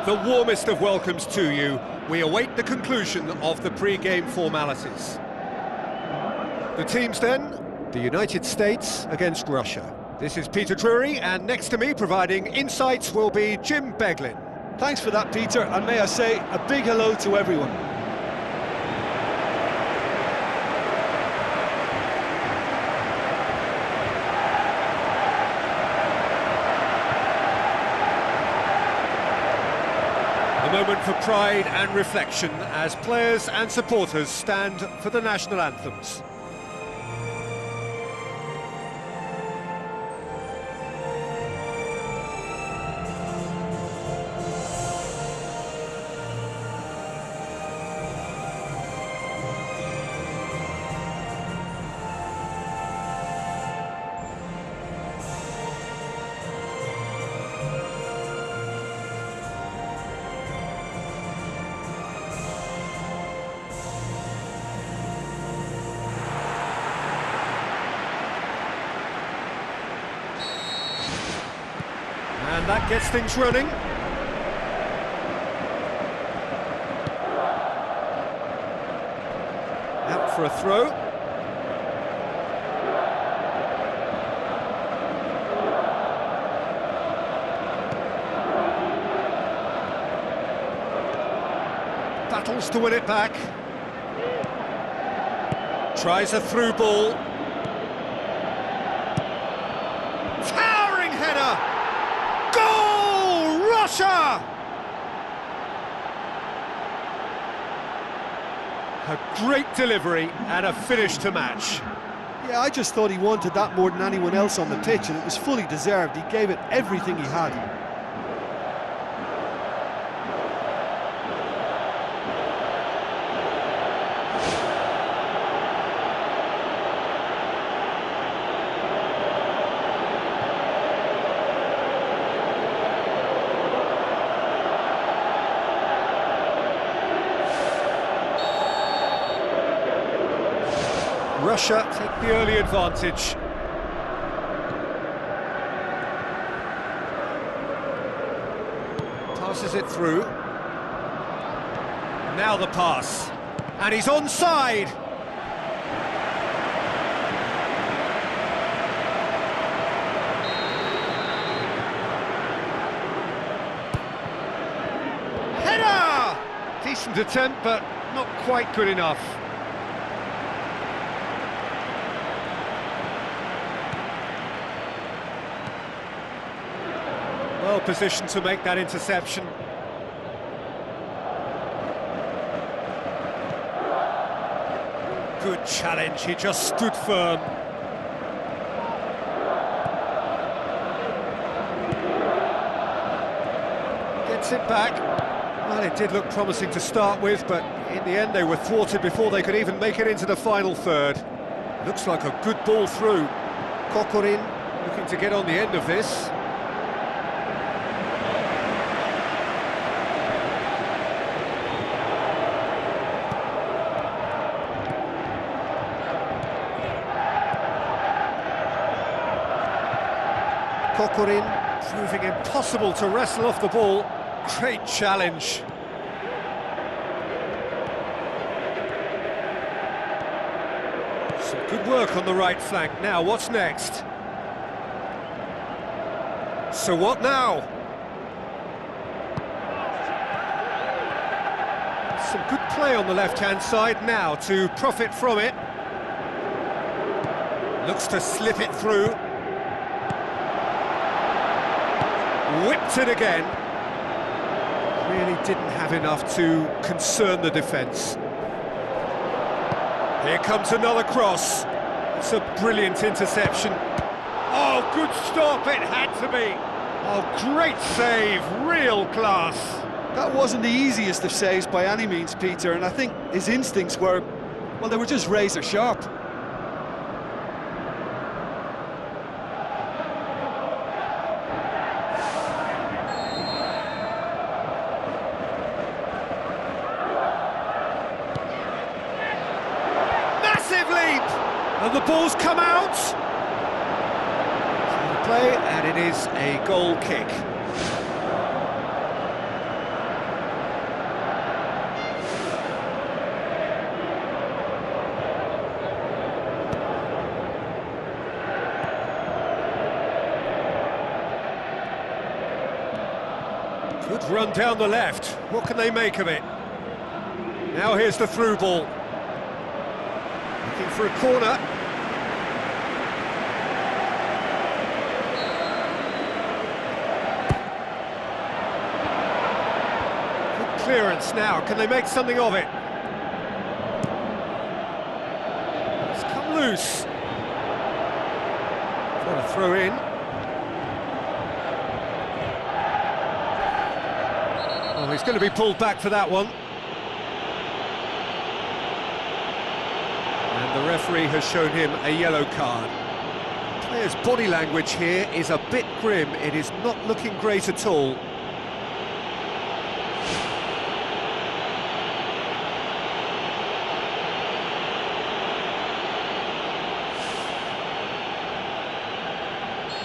The warmest of welcomes to you. We await the conclusion of the pre-game formalities. The teams then, the United States against Russia. This is Peter Drury, and next to me providing insights will be Jim Beglin. Thanks for that, Peter, and may I say a big hello to everyone. A moment for pride and reflection as players and supporters stand for the national anthems. And that gets things running. Out for a throw. Battles to win it back. Tries a through ball. Towering header! Goal! Russia! A great delivery and a finish to match. Yeah, I just thought he wanted that more than anyone else on the pitch, and it was fully deserved. He gave it everything he had. Russia take the early advantage. Passes it through. Now the pass. And he's onside. Header! Decent attempt, but not quite good enough. Well positioned to make that interception. Good challenge, he just stood firm. Gets it back. Well, it did look promising to start with, but in the end they were thwarted before they could even make it into the final third. Looks like a good ball through. Kokorin looking to get on the end of this. Kokorin proving impossible to wrestle off the ball. Great challenge. Some good work on the right flank. Now, what's next? So what now? Some good play on the left-hand side now to profit from it. Looks to slip it through. Whipped it again. Really didn't have enough to concern the defence. Here comes another cross. It's a brilliant interception. Oh, good stop, it had to be. Oh, great save, real class. That wasn't the easiest of saves by any means, Peter, and I think his instincts were, well, they were just razor sharp. And the ball's come out. Play, and it is a goal kick. Good run down the left. What can they make of it? Now here's the through ball. Looking for a corner. Good clearance now. Can they make something of it? It's come loose. What a throw in. Oh, he's going to be pulled back for that one. And the referee has shown him a yellow card. The player's body language here is a bit grim. It is not looking great at all.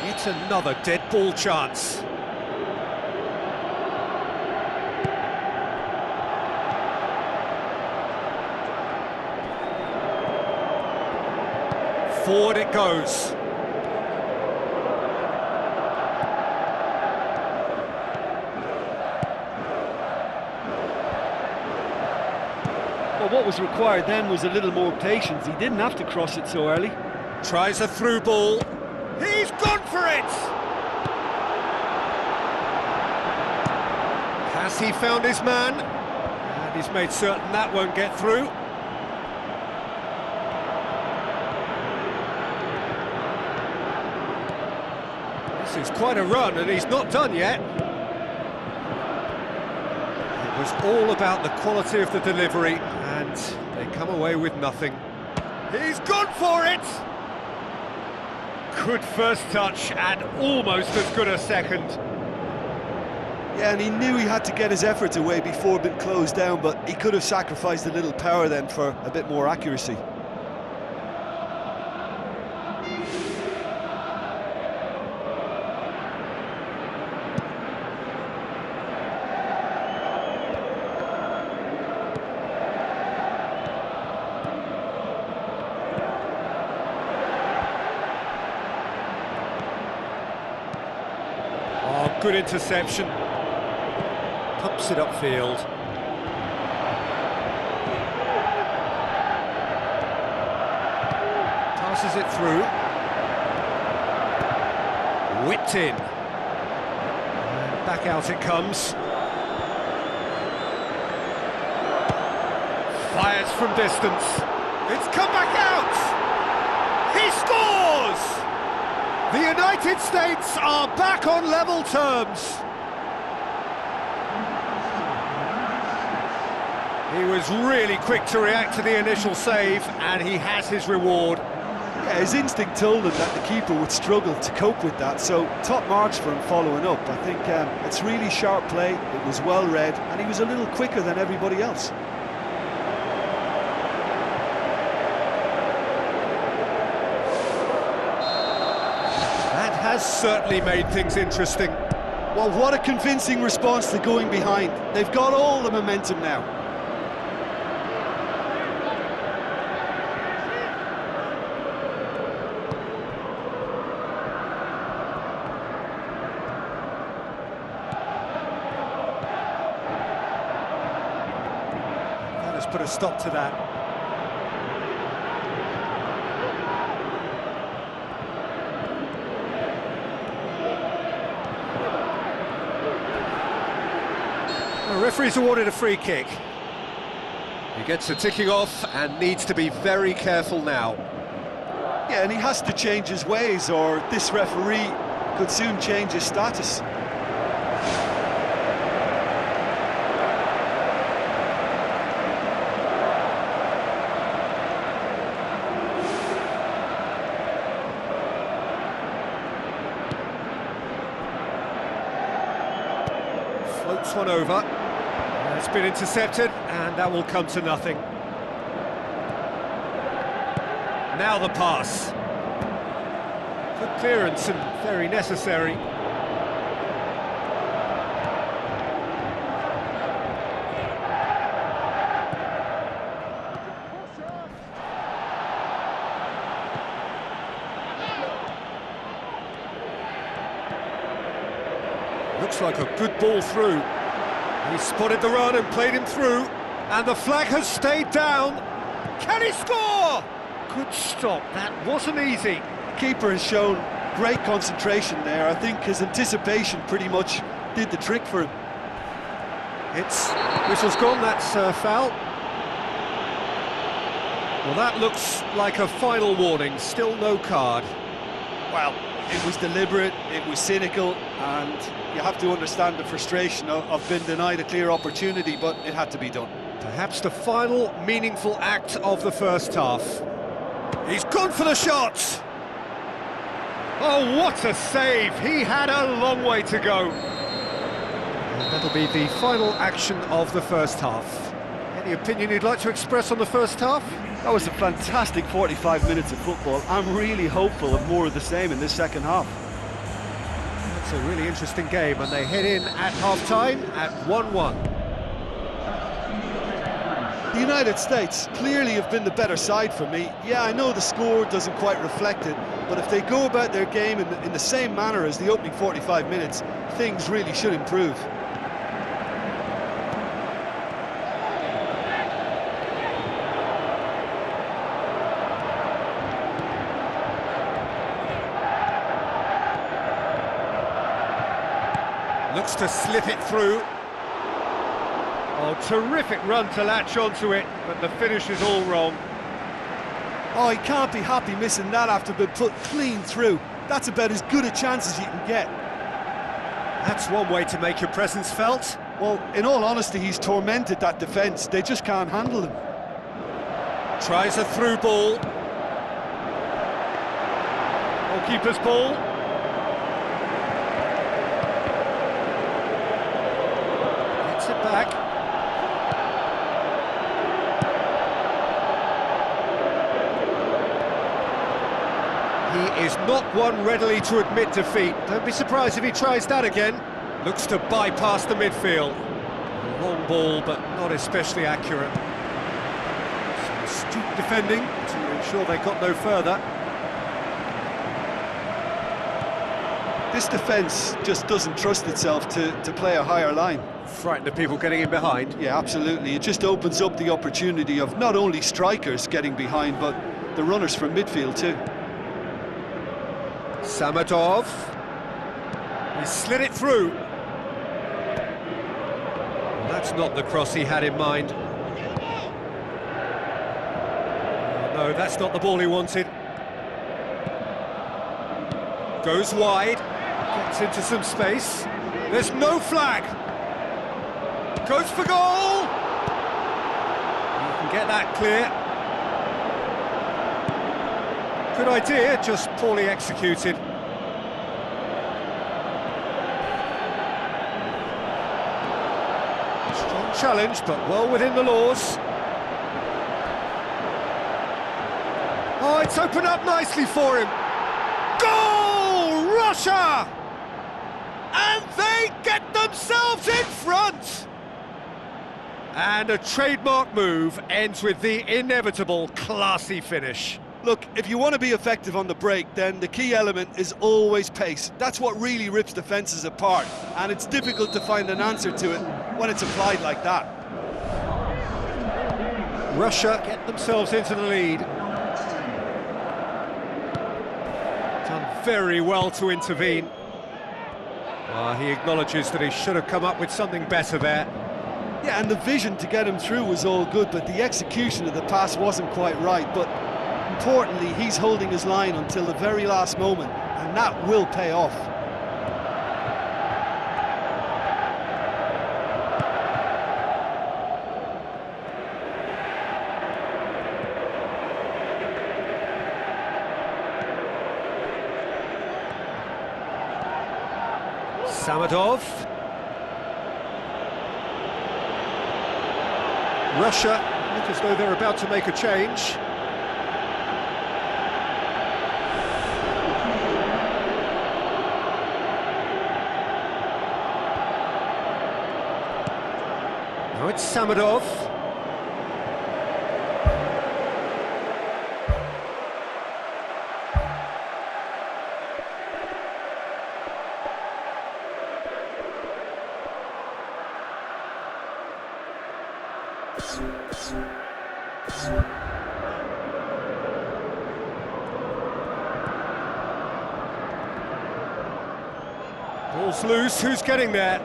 It's another dead ball chance. Forward it goes. Well, what was required then was a little more patience. He didn't have to cross it so early. Tries a through ball. He's gone for it! Has he found his man? And he's made certain that won't get through. This is quite a run, and he's not done yet. It was all about the quality of the delivery, and they come away with nothing. He's gone for it! Good first touch, and almost as good a second. Yeah, and he knew he had to get his efforts away before being closed down, but he could have sacrificed a little power then for a bit more accuracy. Oh, good interception. Pumps it upfield. Passes it through. Whipped in. And back out it comes. Fires from distance. It's come back out! He scores! The United States are back on level terms. He was really quick to react to the initial save, and he has his reward. Yeah, his instinct told him that the keeper would struggle to cope with that, so top marks for him following up. I think it's really sharp play, it was well read, and he was a little quicker than everybody else. That has certainly made things interesting. Well, what a convincing response to going behind. They've got all the momentum now. Put a stop to that. The referee's awarded a free kick. He gets the ticking off and needs to be very careful now. Yeah, and he has to change his ways, or this referee could soon change his status. Floats one over. It's been intercepted, and that will come to nothing. Now the pass. Good clearance and very necessary. Looks like a good ball through. He spotted the run and played him through, and the flag has stayed down. Can he score? Good stop, that wasn't easy. Keeper has shown great concentration there. I think his anticipation pretty much did the trick for him. Whistle's gone, that's foul. Well, that looks like a final warning, still no card. Well, it was deliberate, it was cynical, and you have to understand the frustration of being denied a clear opportunity, but it had to be done. Perhaps the final meaningful act of the first half. He's gone for the shot! Oh, what a save! He had a long way to go. And that'll be the final action of the first half. Any opinion you'd like to express on the first half? That was a fantastic 45 minutes of football. I'm really hopeful of more of the same in this second half. It's a really interesting game, and they head in at half-time at 1-1. The United States clearly have been the better side for me. Yeah, I know the score doesn't quite reflect it, but if they go about their game in the same manner as the opening 45 minutes, things really should improve. Looks to slip it through. Oh, terrific run to latch onto it, but the finish is all wrong. Oh, he can't be happy missing that after being put clean through. That's about as good a chance as you can get. That's one way to make your presence felt. Well, in all honesty, he's tormented that defence. They just can't handle him. Tries a through ball. Goalkeeper's ball. Gets it back. He is not one readily to admit defeat. Don't be surprised if he tries that again. Looks to bypass the midfield. Long ball, but not especially accurate. Some astute defending to ensure they got no further. This defence just doesn't trust itself to play a higher line. Frightened of people getting in behind. Yeah, absolutely. It just opens up the opportunity of not only strikers getting behind, but the runners from midfield too. Samadov. He slid it through. Well, that's not the cross he had in mind. Oh, no, that's not the ball he wanted. Goes wide. Gets into some space. There's no flag. Goes for goal. You can get that clear. Good idea, just poorly executed. Strong challenge, but well within the laws. Oh, it's opened up nicely for him. Goal! Russia! And they get themselves in front! And a trademark move ends with the inevitable classy finish. Look, if you want to be effective on the break, then the key element is always pace. That's what really rips defences apart, and it's difficult to find an answer to it when it's applied like that. Russia get themselves into the lead. Done very well to intervene. He acknowledges that he should have come up with something better there. Yeah, and the vision to get him through was all good, but the execution of the pass wasn't quite right. But importantly, he's holding his line until the very last moment, and that will pay off. Samadov. Russia look as though they're about to make a change. Now it's Samadov. Ball's loose, who's getting there?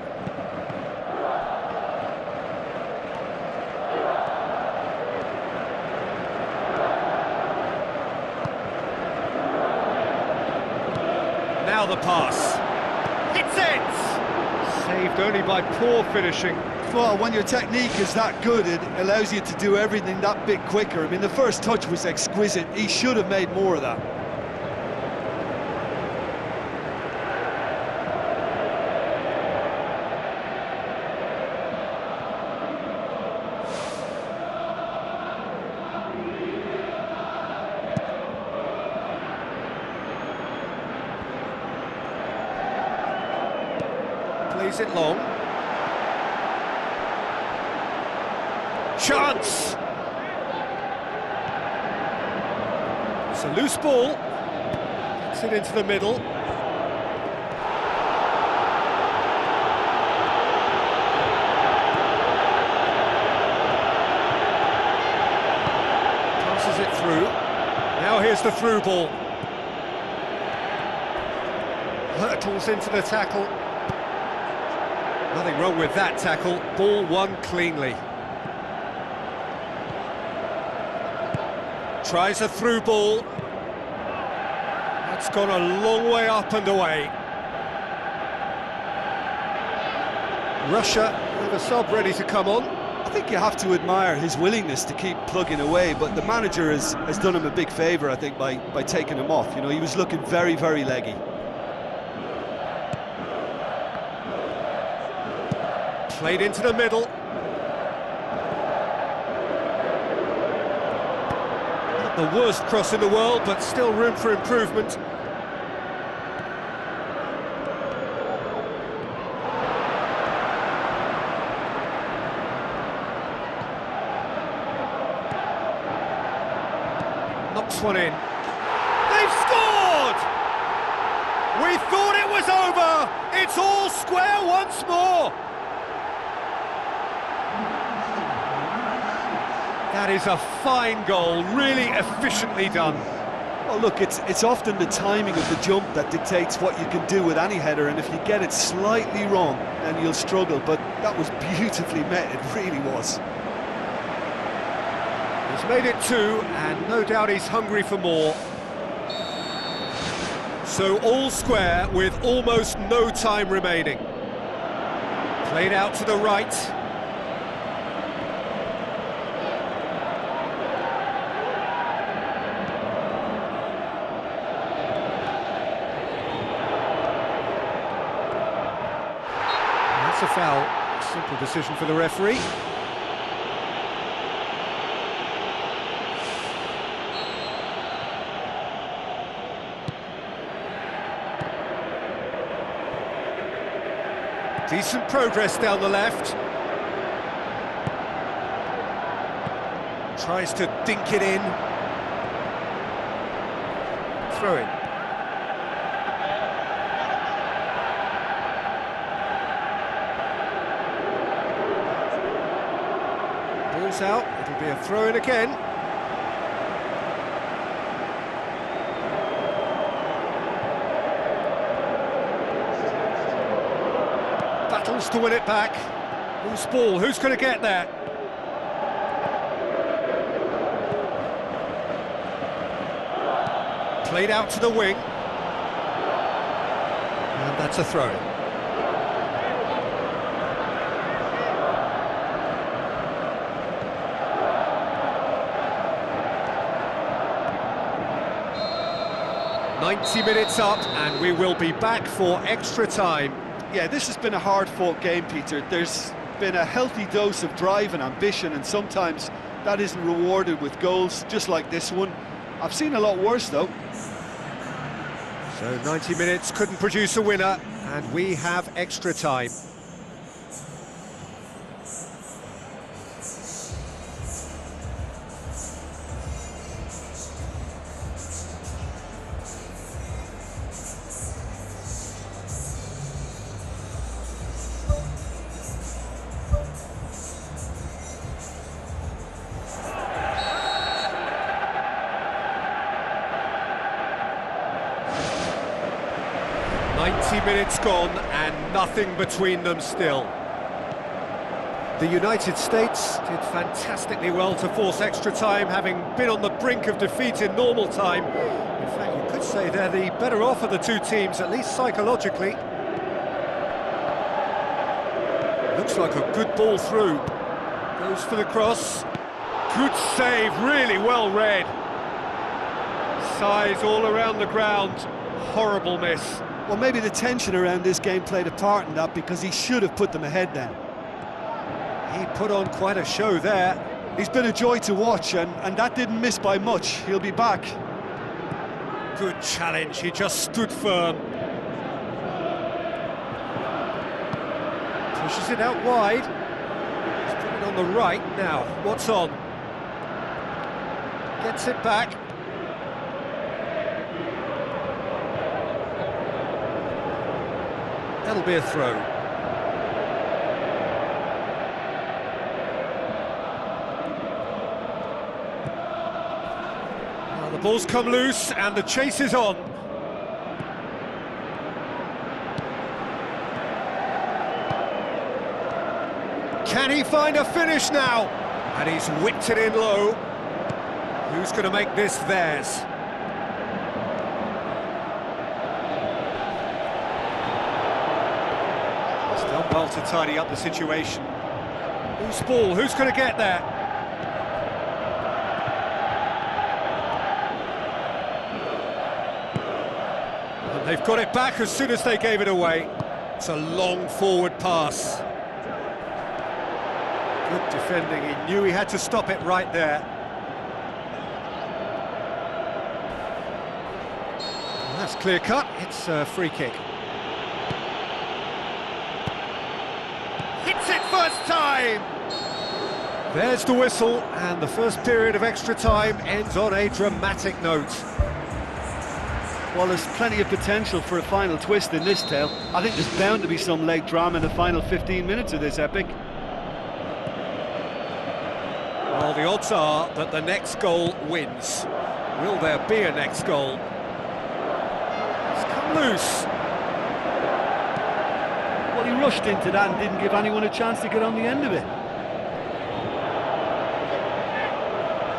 Now the pass. Hits it! Saved only by poor finishing. Well, when your technique is that good, it allows you to do everything that bit quicker. I mean, the first touch was exquisite. He should have made more of that. Plays it long. Chance! It's a loose ball. Gets it into the middle. Passes it through. Now here's the through ball. Hurtles into the tackle. Nothing wrong with that tackle. Ball won cleanly. Tries a through ball. That's gone a long way up and away. Russia have a sub ready to come on. I think you have to admire his willingness to keep plugging away, but the manager has done him a big favour, I think, by taking him off. You know, he was looking very, very leggy. Played into the middle. Not the worst cross in the world, but still room for improvement. Knocks one in. They've scored! We thought it was over! It's all square once more! That is a fine goal, really efficiently done. Well, look, it's often the timing of the jump that dictates what you can do with any header, and if you get it slightly wrong, then you'll struggle, but that was beautifully met, it really was. He's made it two, and no doubt he's hungry for more. So all square with almost no time remaining. Played out to the right. That's a foul. Simple decision for the referee. Decent progress down the left. Tries to dink it in. Throw in. Ball's out, it'll be a throw in again. Battles to win it back. Who's ball? Who's going to get there? Played out to the wing. And that's a throw-in. "90 minutes up, and we will be back for extra time." Yeah, this has been a hard-fought game, Peter. There's been a healthy dose of drive and ambition, and sometimes that isn't rewarded with goals, just like this one. I've seen a lot worse, though. So 90 minutes couldn't produce a winner, and we have extra time. 90 minutes gone and nothing between them still. The United States did fantastically well to force extra time, having been on the brink of defeat in normal time. In fact, you could say they're the better off of the two teams, at least psychologically. Looks like a good ball through. Goes for the cross. Good save, really well read. Size all around the ground. Horrible miss. Well, maybe the tension around this game played a part in that, because he should have put them ahead then. He put on quite a show there. He's been a joy to watch, and that didn't miss by much. He'll be back. Good challenge, he just stood firm. Pushes it out wide. He's put it on the right now. What's on? Gets it back. That'll be a throw. Now the ball's come loose and the chase is on. Can he find a finish now? And he's whipped it in low. Who's going to make this theirs? He's done well to tidy up the situation. Who's ball? Who's going to get there? And they've got it back as soon as they gave it away. It's a long forward pass. Good defending, he knew he had to stop it right there. Well, that's clear cut, it's a free kick. Hits it first time! There's the whistle, and the first period of extra time ends on a dramatic note. Well, there's plenty of potential for a final twist in this tale. I think there's bound to be some late drama in the final 15 minutes of this epic. Well, the odds are that the next goal wins. Will there be a next goal? It's come loose. Well, he rushed into that and didn't give anyone a chance to get on the end of it.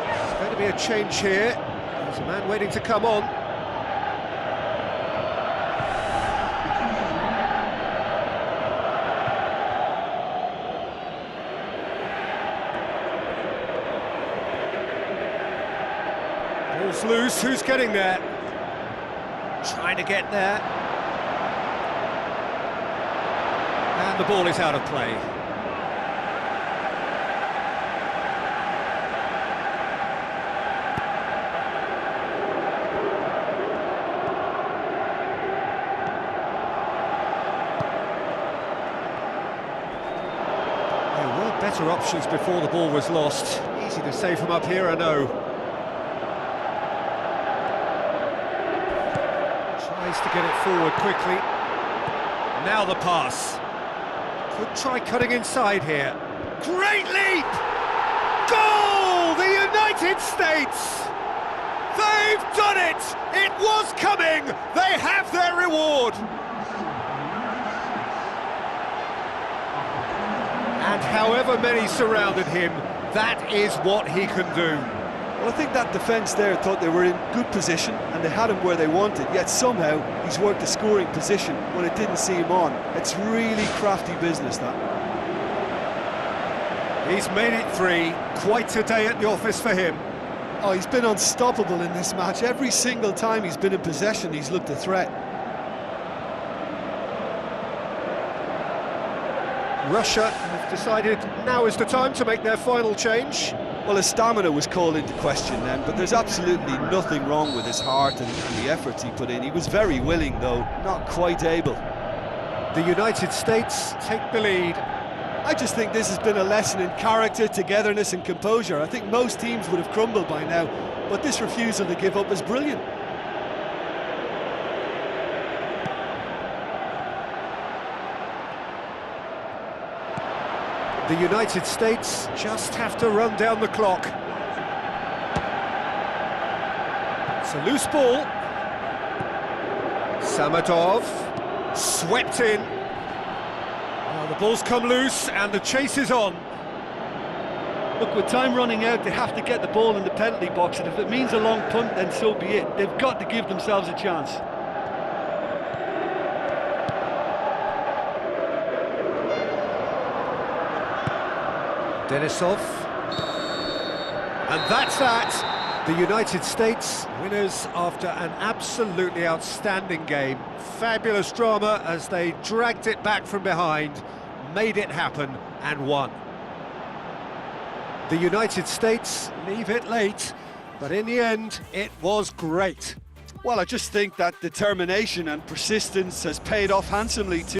There's going to be a change here. There's a man waiting to come on. Ball's loose, who's getting there? Trying to get there. And the ball is out of play. There were better options before the ball was lost. Easy to say from up here, I know. Tries to get it forward quickly. Now the pass. Could try cutting inside here. Great leap! Goal! The United States! They've done it! It was coming! They have their reward! And however many surrounded him, that is what he can do. Well, I think that defence there thought they were in good position and they had him where they wanted, yet somehow he's worked the scoring position when it didn't see him on. It's really crafty business, that. He's made it 3, quite a day at the office for him. Oh, he's been unstoppable in this match. Every single time he's been in possession, he's looked a threat. Russia have decided now is the time to make their final change. Well, his stamina was called into question then, but there's absolutely nothing wrong with his heart and the efforts he put in. He was very willing, though, not quite able. The United States take the lead. I just think this has been a lesson in character, togetherness and composure. I think most teams would have crumbled by now, but this refusal to give up is brilliant. The United States just have to run down the clock. It's a loose ball. Samadov Swept in. Well, the ball's come loose and the chase is on. Look, with time running out, they have to get the ball in the penalty box, and if it means a long punt, then so be it. They've got to give themselves a chance. Denisov. And that's that. The United States winners after an absolutely outstanding game. Fabulous drama as they dragged it back from behind, made it happen and won. The United States leave it late, but in the end, it was great. Well, I just think that determination and persistence has paid off handsomely too.